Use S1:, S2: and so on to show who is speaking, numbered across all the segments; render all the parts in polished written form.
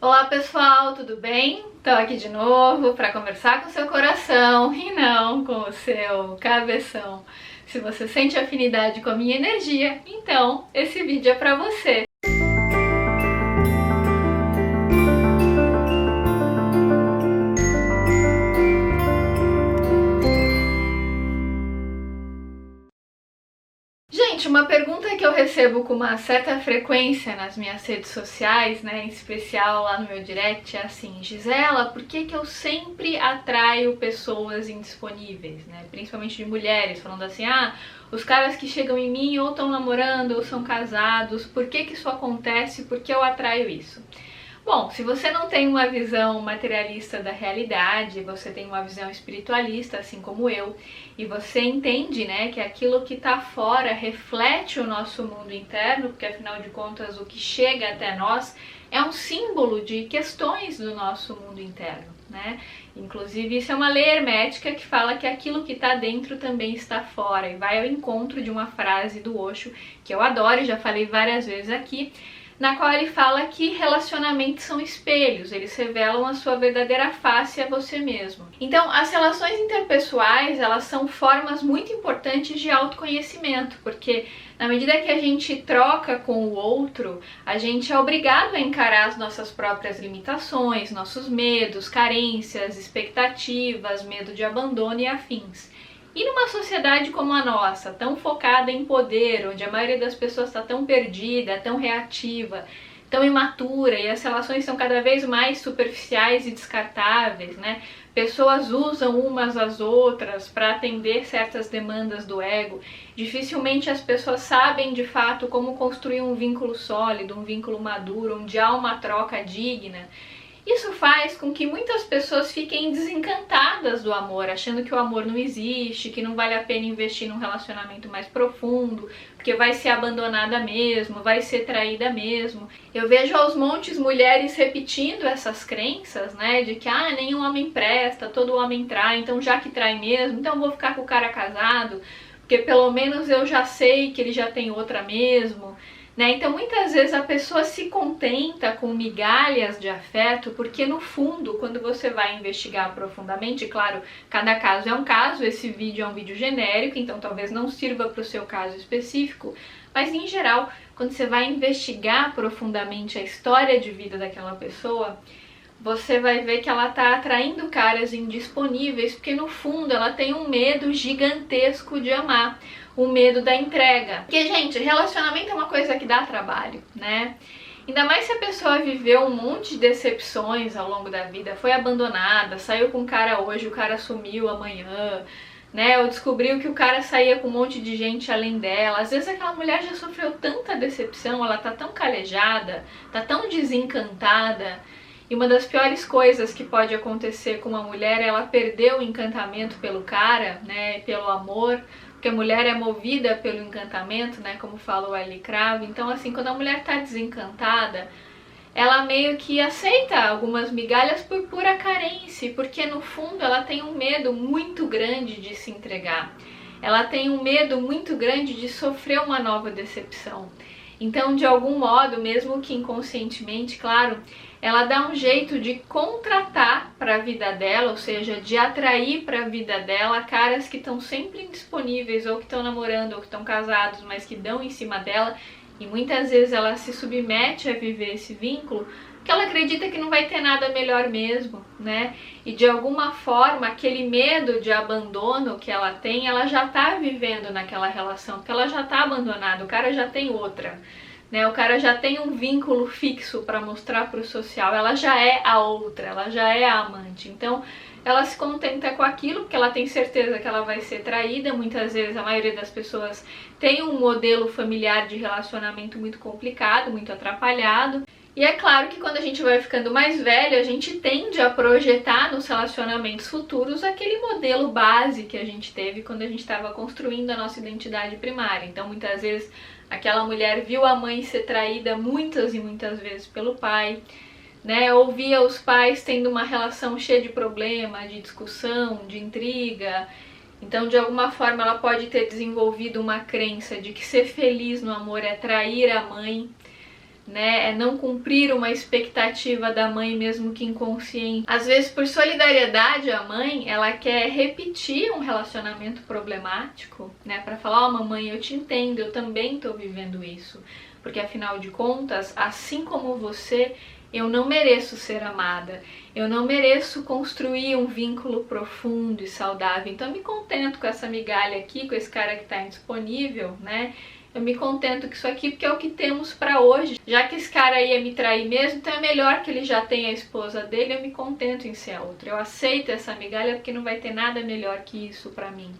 S1: Olá pessoal, tudo bem? Tô aqui de novo para conversar com o seu coração e não com o seu cabeção. Se você sente afinidade com a minha energia, então esse vídeo é para você. Gente, uma pergunta que eu recebo com uma certa frequência nas minhas redes sociais, né, em especial lá no meu direct, é assim: Gisela, por que que eu sempre atraio pessoas indisponíveis, né, principalmente de mulheres, falando assim, os caras que chegam em mim ou estão namorando ou são casados, por que que isso acontece, por que eu atraio isso? Bom, se você não tem uma visão materialista da realidade, você tem uma visão espiritualista, assim como eu, e você entende, né, que aquilo que está fora reflete o nosso mundo interno, porque afinal de contas o que chega até nós é um símbolo de questões do nosso mundo interno, né? Inclusive isso é uma lei hermética que fala que aquilo que está dentro também está fora, e vai ao encontro de uma frase do Osho que eu adoro e já falei várias vezes aqui, na qual ele fala que relacionamentos são espelhos, eles revelam a sua verdadeira face a você mesmo. Então, as relações interpessoais, elas são formas muito importantes de autoconhecimento, porque na medida que a gente troca com o outro, a gente é obrigado a encarar as nossas próprias limitações, nossos medos, carências, expectativas, medo de abandono e afins. E numa sociedade como a nossa, tão focada em poder, onde a maioria das pessoas está tão perdida, tão reativa, tão imatura, e as relações são cada vez mais superficiais e descartáveis, né? Pessoas usam umas às outras para atender certas demandas do ego. Dificilmente as pessoas sabem de fato como construir um vínculo sólido, um vínculo maduro, onde há uma troca digna. Isso faz com que muitas pessoas fiquem desencantadas do amor, achando que o amor não existe, que não vale a pena investir num relacionamento mais profundo, porque vai ser abandonada mesmo, vai ser traída mesmo. Eu vejo aos montes mulheres repetindo essas crenças, né, de que nenhum homem presta, todo homem trai, então já que trai mesmo, então vou ficar com o cara casado, porque pelo menos eu já sei que ele já tem outra mesmo. Né? Então muitas vezes a pessoa se contenta com migalhas de afeto, porque no fundo, quando você vai investigar profundamente, claro, cada caso é um caso, esse vídeo é um vídeo genérico, então talvez não sirva para o seu caso específico, mas em geral, quando você vai investigar profundamente a história de vida daquela pessoa, você vai ver que ela está atraindo caras indisponíveis, porque no fundo ela tem um medo gigantesco de amar, o medo da entrega. Porque, gente, relacionamento é uma coisa que dá trabalho, né? Ainda mais se a pessoa viveu um monte de decepções ao longo da vida, foi abandonada, saiu com um cara hoje, o cara sumiu amanhã, né? Ou descobriu que o cara saía com um monte de gente além dela. Às vezes aquela mulher já sofreu tanta decepção, ela tá tão calejada, tá tão desencantada. E uma das piores coisas que pode acontecer com uma mulher é ela perder o encantamento pelo cara, né, pelo amor, porque a mulher é movida pelo encantamento, né, como fala o Eli Cravo. Então, assim, quando a mulher tá desencantada, ela meio que aceita algumas migalhas por pura carência, porque no fundo ela tem um medo muito grande de se entregar. Ela tem um medo muito grande de sofrer uma nova decepção. Então, de algum modo, mesmo que inconscientemente, claro, ela dá um jeito de contratar para a vida dela, ou seja, de atrair para a vida dela caras que estão sempre indisponíveis, ou que estão namorando, ou que estão casados, mas que dão em cima dela, e muitas vezes ela se submete a viver esse vínculo, porque ela acredita que não vai ter nada melhor mesmo, né? E de alguma forma, aquele medo de abandono que ela tem, ela já tá vivendo naquela relação, porque ela já tá abandonada, o cara já tem outra. Né, o cara já tem um vínculo fixo para mostrar para o social, ela já é a outra, ela já é a amante. Então ela se contenta com aquilo porque ela tem certeza que ela vai ser traída. Muitas vezes a maioria das pessoas tem um modelo familiar de relacionamento muito complicado, muito atrapalhado. E é claro que quando a gente vai ficando mais velho, a gente tende a projetar nos relacionamentos futuros aquele modelo base que a gente teve quando a gente estava construindo a nossa identidade primária. Então muitas vezes aquela mulher viu a mãe ser traída muitas e muitas vezes pelo pai, né? Ouvia os pais tendo uma relação cheia de problema, de discussão, de intriga. Então, de alguma forma, ela pode ter desenvolvido uma crença de que ser feliz no amor é trair a mãe, né? É não cumprir uma expectativa da mãe, mesmo que inconsciente. Às vezes, por solidariedade à mãe, ela quer repetir um relacionamento problemático, né? Para falar, ó, mamãe, eu te entendo, eu também tô vivendo isso. Porque afinal de contas, assim como você, eu não mereço ser amada, eu não mereço construir um vínculo profundo e saudável. Então eu me contento com essa migalha aqui, com esse cara que está indisponível, né? Eu me contento com isso aqui porque é o que temos para hoje. Já que esse cara ia me trair mesmo, então é melhor que ele já tenha a esposa dele, eu me contento em ser a outra. Eu aceito essa migalha porque não vai ter nada melhor que isso para mim.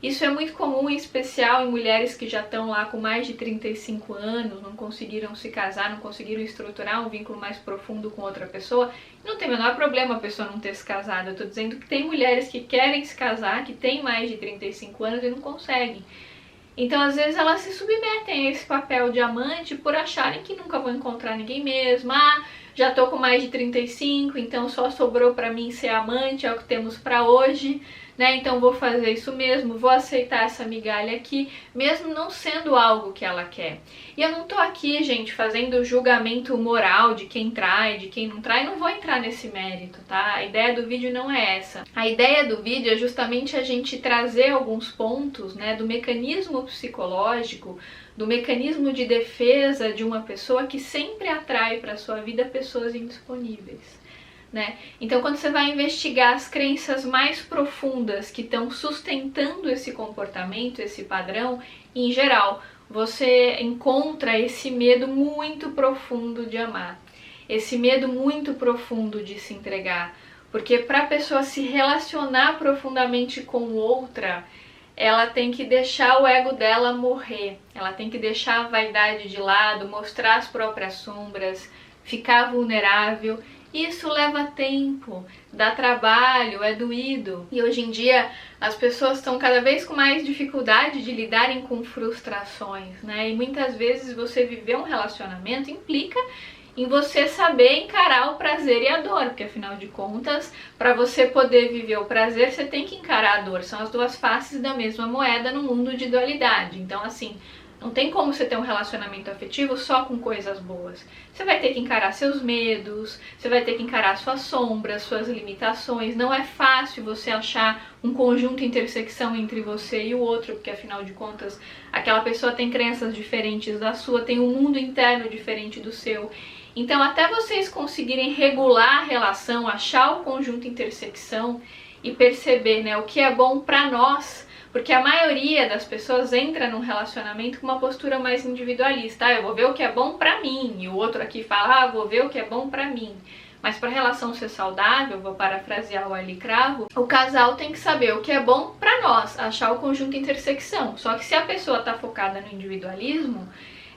S1: Isso é muito comum, em especial em mulheres que já estão lá com mais de 35 anos, não conseguiram se casar, não conseguiram estruturar um vínculo mais profundo com outra pessoa. Não tem o menor problema a pessoa não ter se casado. Eu tô dizendo que tem mulheres que querem se casar, que têm mais de 35 anos e não conseguem. Então, às vezes, elas se submetem a esse papel de amante por acharem que nunca vão encontrar ninguém mesmo. Ah, já tô com mais de 35, então só sobrou pra mim ser amante, é o que temos pra hoje, né? Então vou fazer isso mesmo, vou aceitar essa migalha aqui, mesmo não sendo algo que ela quer. E eu não tô aqui, gente, fazendo julgamento moral de quem trai, de quem não trai, não vou entrar nesse mérito, tá? A ideia do vídeo não é essa. A ideia do vídeo é justamente a gente trazer alguns pontos, né, do mecanismo psicológico, do mecanismo de defesa de uma pessoa que sempre atrai para sua vida pessoas indisponíveis, né? Então, quando você vai investigar as crenças mais profundas que estão sustentando esse comportamento, esse padrão, em geral, você encontra esse medo muito profundo de amar, esse medo muito profundo de se entregar, porque para a pessoa se relacionar profundamente com outra, ela tem que deixar o ego dela morrer, ela tem que deixar a vaidade de lado, mostrar as próprias sombras, ficar vulnerável. Isso leva tempo, dá trabalho, é doído. E hoje em dia as pessoas estão cada vez com mais dificuldade de lidarem com frustrações, né? E muitas vezes você viver um relacionamento implica em você saber encarar o prazer e a dor, porque afinal de contas, para você poder viver o prazer, você tem que encarar a dor. São as duas faces da mesma moeda no mundo de dualidade. Então, assim, não tem como você ter um relacionamento afetivo só com coisas boas. Você vai ter que encarar seus medos, você vai ter que encarar suas sombras, suas limitações. Não é fácil você achar um conjunto de intersecção entre você e o outro, porque afinal de contas, aquela pessoa tem crenças diferentes da sua, tem um mundo interno diferente do seu. Então, até vocês conseguirem regular a relação, achar o conjunto de intersecção e perceber, né, o que é bom para nós, porque a maioria das pessoas entra num relacionamento com uma postura mais individualista. Ah, eu vou ver o que é bom pra mim. E o outro aqui fala, ah, vou ver o que é bom pra mim. Mas para a relação ser saudável, vou parafrasear o Ali Cravo, o casal tem que saber o que é bom pra nós, achar o conjunto de intersecção. Só que se a pessoa tá focada no individualismo,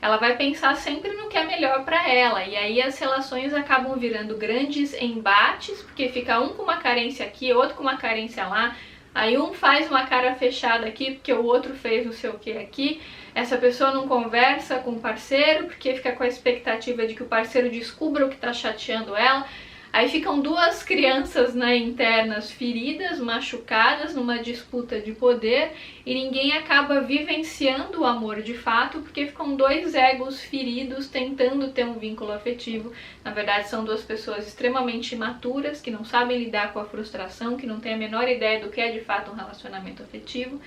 S1: ela vai pensar sempre no que é melhor para ela, e aí as relações acabam virando grandes embates, porque fica um com uma carência aqui, outro com uma carência lá, aí um faz uma cara fechada aqui porque o outro fez não sei o que aqui, essa pessoa não conversa com o parceiro porque fica com a expectativa de que o parceiro descubra o que está chateando ela. Aí ficam duas crianças, né, internas feridas, machucadas numa disputa de poder, e ninguém acaba vivenciando o amor de fato, porque ficam dois egos feridos tentando ter um vínculo afetivo. Na verdade, são duas pessoas extremamente imaturas, que não sabem lidar com a frustração, que não têm a menor ideia do que é de fato um relacionamento afetivo.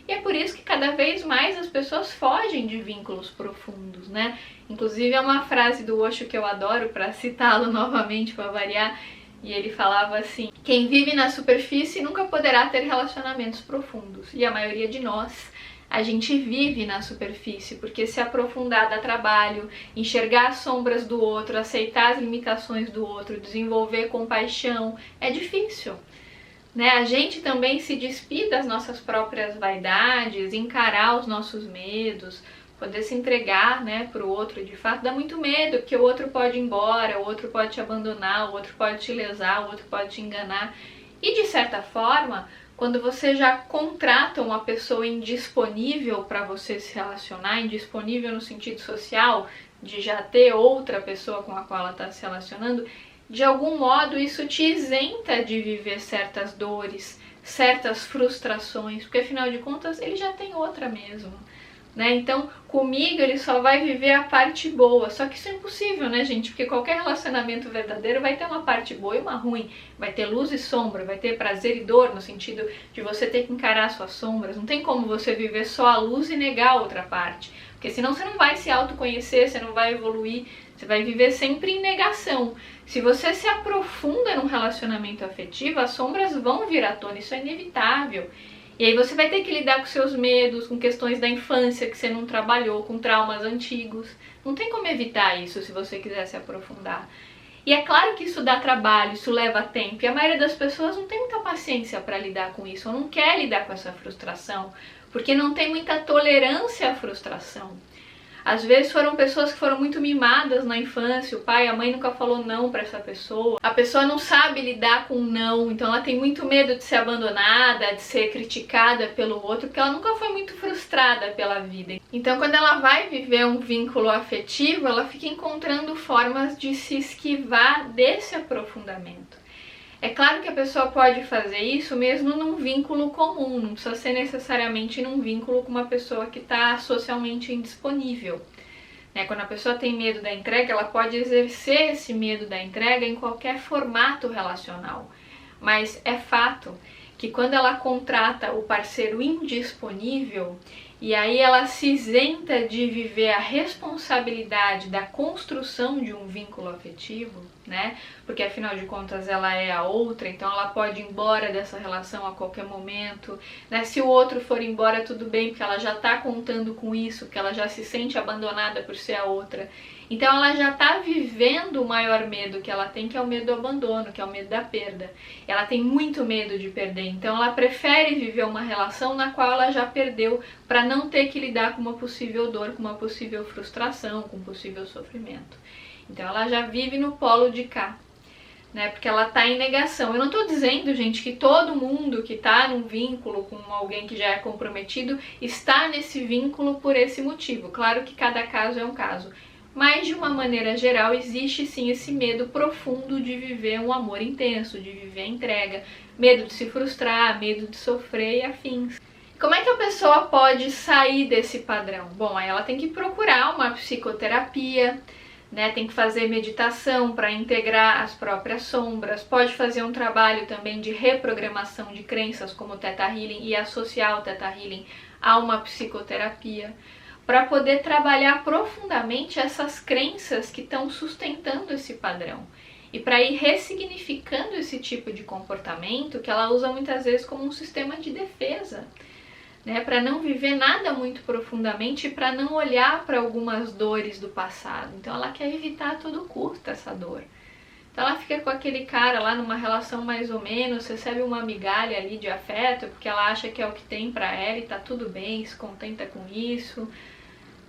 S1: E é por isso que cada vez mais as pessoas fogem de vínculos profundos, né? Inclusive é uma frase do Osho que eu adoro, para citá-lo novamente, para variar, e ele falava assim: quem vive na superfície nunca poderá ter relacionamentos profundos. E a maioria de nós, a gente vive na superfície, porque se aprofundar dá trabalho, enxergar as sombras do outro, aceitar as limitações do outro, desenvolver compaixão, é difícil. Né? A gente também se despir das nossas próprias vaidades, encarar os nossos medos, poder se entregar, né, para o outro, de fato dá muito medo, porque o outro pode ir embora, o outro pode te abandonar, o outro pode te lesar, o outro pode te enganar. E de certa forma, quando você já contrata uma pessoa indisponível para você se relacionar, indisponível no sentido social, de já ter outra pessoa com a qual ela está se relacionando, de algum modo isso te isenta de viver certas dores, certas frustrações, porque afinal de contas ele já tem outra mesmo, né? Então, comigo ele só vai viver a parte boa. Só que isso é impossível, né, gente? Porque qualquer relacionamento verdadeiro vai ter uma parte boa e uma ruim. Vai ter luz e sombra, vai ter prazer e dor, no sentido de você ter que encarar suas sombras. Não tem como você viver só a luz e negar a outra parte. Porque senão você não vai se autoconhecer, você não vai evoluir, você vai viver sempre em negação. Se você se aprofunda num relacionamento afetivo, as sombras vão vir à tona, isso é inevitável. E aí você vai ter que lidar com seus medos, com questões da infância que você não trabalhou, com traumas antigos. Não tem como evitar isso se você quiser se aprofundar. E é claro que isso dá trabalho, isso leva tempo. E a maioria das pessoas não tem muita paciência para lidar com isso, ou não quer lidar com essa frustração, porque não tem muita tolerância à frustração. Às vezes foram pessoas que foram muito mimadas na infância, o pai, a mãe nunca falou não para essa pessoa. A pessoa não sabe lidar com não, então ela tem muito medo de ser abandonada, de ser criticada pelo outro, porque ela nunca foi muito frustrada pela vida. Então quando ela vai viver um vínculo afetivo, ela fica encontrando formas de se esquivar desse aprofundamento. É claro que a pessoa pode fazer isso mesmo num vínculo comum, não precisa ser necessariamente num vínculo com uma pessoa que está socialmente indisponível. Quando a pessoa tem medo da entrega, ela pode exercer esse medo da entrega em qualquer formato relacional. Mas é fato que quando ela contrata o parceiro indisponível, e aí ela se isenta de viver a responsabilidade da construção de um vínculo afetivo, né? Porque afinal de contas ela é a outra, então ela pode ir embora dessa relação a qualquer momento, né? Se o outro for embora, tudo bem, porque ela já está contando com isso, porque ela já se sente abandonada por ser a outra. Então ela já está vivendo o maior medo que ela tem, que é o medo do abandono, que é o medo da perda. Ela tem muito medo de perder, então ela prefere viver uma relação na qual ela já perdeu, para não ter que lidar com uma possível dor, com uma possível frustração, com um possível sofrimento. Então ela já vive no polo de cá, né? Porque ela está em negação. Eu não estou dizendo, gente, que todo mundo que está num vínculo com alguém que já é comprometido está nesse vínculo por esse motivo. Claro que cada caso é um caso. Mas, de uma maneira geral, existe sim esse medo profundo de viver um amor intenso, de viver a entrega, medo de se frustrar, medo de sofrer e afins. Como é que a pessoa pode sair desse padrão? Bom, aí ela tem que procurar uma psicoterapia, né? Tem que fazer meditação para integrar as próprias sombras, pode fazer um trabalho também de reprogramação de crenças como o Theta Healing e associar o Theta Healing a uma psicoterapia, para poder trabalhar profundamente essas crenças que estão sustentando esse padrão. E para ir ressignificando esse tipo de comportamento que ela usa muitas vezes como um sistema de defesa, né? Para não viver nada muito profundamente e para não olhar para algumas dores do passado. Então ela quer evitar a todo custo essa dor. Então ela fica com aquele cara lá numa relação mais ou menos, recebe uma migalha ali de afeto, porque ela acha que é o que tem para ela e tá tudo bem, se contenta com isso,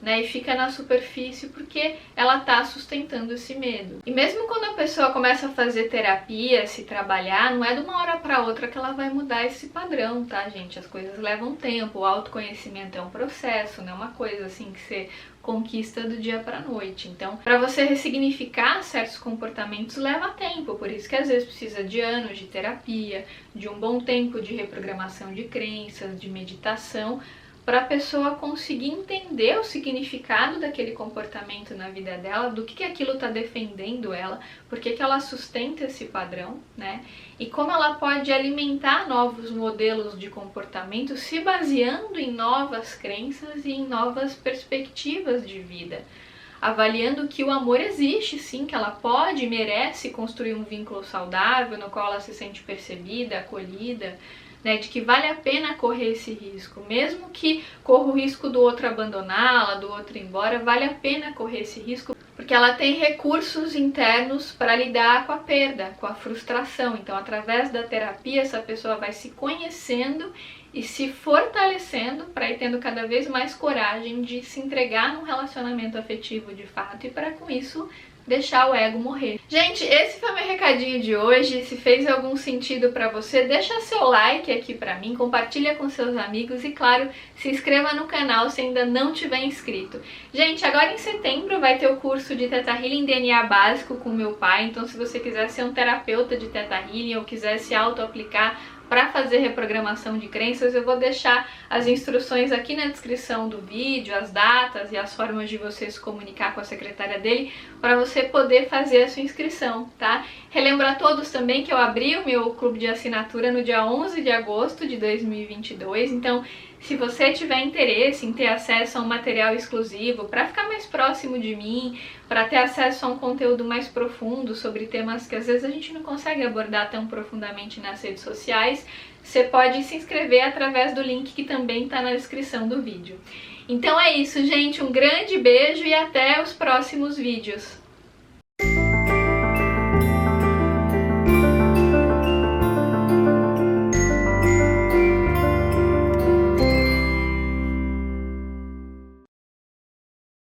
S1: né? E fica na superfície porque ela tá sustentando esse medo. E mesmo quando a pessoa começa a fazer terapia, se trabalhar, não é de uma hora para outra que ela vai mudar esse padrão, tá, gente? As coisas levam tempo, o autoconhecimento é um processo, não é uma coisa assim que você conquista do dia para a noite. Então, para você ressignificar certos comportamentos leva tempo, por isso que às vezes precisa de anos de terapia, de um bom tempo de reprogramação de crenças, de meditação, para a pessoa conseguir entender o significado daquele comportamento na vida dela, do que aquilo está defendendo ela, por que ela sustenta esse padrão, né? E como ela pode alimentar novos modelos de comportamento se baseando em novas crenças e em novas perspectivas de vida. Avaliando que o amor existe sim, que ela pode e merece construir um vínculo saudável, no qual ela se sente percebida, acolhida, né, de que vale a pena correr esse risco, mesmo que corra o risco do outro abandoná-la, do outro ir embora, vale a pena correr esse risco, porque ela tem recursos internos para lidar com a perda, com a frustração. Então, através da terapia, essa pessoa vai se conhecendo e se fortalecendo para ir tendo cada vez mais coragem de se entregar num relacionamento afetivo de fato e para com isso deixar o ego morrer. Gente, esse foi meu recadinho de hoje. Se fez algum sentido pra você, deixa seu like aqui pra mim, compartilha com seus amigos e, claro, se inscreva no canal se ainda não tiver inscrito. Gente, agora em setembro vai ter o curso de Theta Healing DNA básico com meu pai, então se você quiser ser um terapeuta de Theta Healing ou quiser se auto-aplicar para fazer reprogramação de crenças, eu vou deixar as instruções aqui na descrição do vídeo, as datas e as formas de você se comunicar com a secretária dele, para você poder fazer a sua inscrição, tá? Relembrar a todos também que eu abri o meu clube de assinatura no dia 11 de agosto de 2022, então se você tiver interesse em ter acesso a um material exclusivo, para ficar mais próximo de mim, para ter acesso a um conteúdo mais profundo sobre temas que às vezes a gente não consegue abordar tão profundamente nas redes sociais, você pode se inscrever através do link que também está na descrição do vídeo. Então é isso, gente, um grande beijo e até os próximos vídeos.